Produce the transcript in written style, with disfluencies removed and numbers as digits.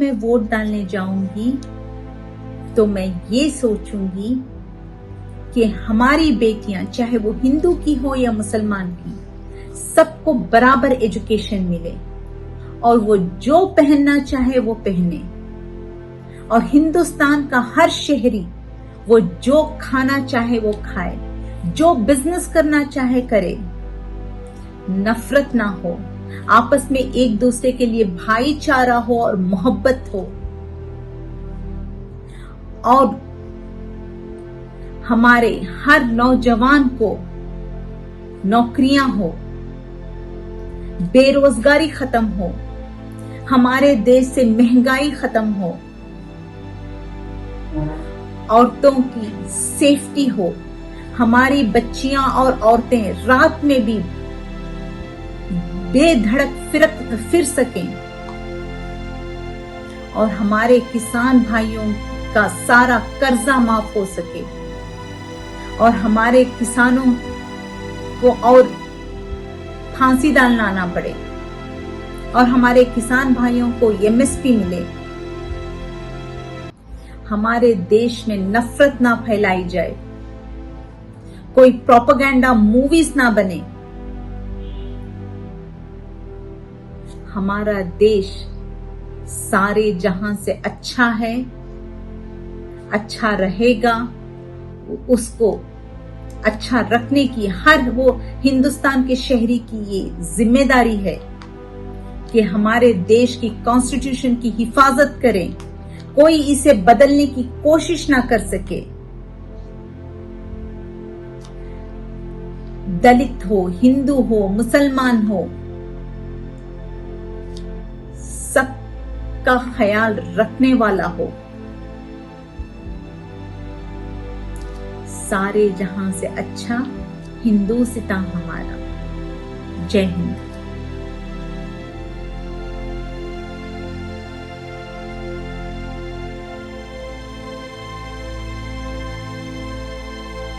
मैं वोट डालने जाऊंगी तो मैं ये सोचूंगी कि हमारी बेटियां, चाहे वो हिंदू की हो या मुसलमान की, सबको बराबर एजुकेशन मिले और वो जो पहनना चाहे वो पहने, और हिंदुस्तान का हर शहरी वो जो खाना चाहे वो खाए, जो बिजनेस करना चाहे करे। नफरत ना हो, आपस में एक दूसरे के लिए भाईचारा हो और मोहब्बत हो, और हमारे हर नौजवान को नौकरियां हो, बेरोजगारी खत्म हो, हमारे देश से महंगाई खत्म हो, औरतों की सेफ्टी हो, हमारी बच्चियां और औरतें रात में भी बेधड़क फिर सकें, और हमारे किसान भाइयों का सारा कर्जा माफ हो सके, और हमारे किसानों को और फांसी डालना ना पड़े, और हमारे किसान भाइयों को एमएसपी मिले। हमारे देश में नफरत ना फैलाई जाए, कोई प्रोपेगेंडा मूवीज ना बने। हमारा देश सारे जहां से अच्छा है, अच्छा रहेगा, उसको अच्छा रखने की हर वो हिंदुस्तान के शहरी की ये जिम्मेदारी है कि हमारे देश की कॉन्स्टिट्यूशन की हिफाजत करें, कोई इसे बदलने की कोशिश ना कर सके। दलित हो, हिंदू हो, मुसलमान हो, सबका ख्याल रखने वाला हो। सारे जहां से अच्छा हिंदुस्तान हमारा। जय हिंद।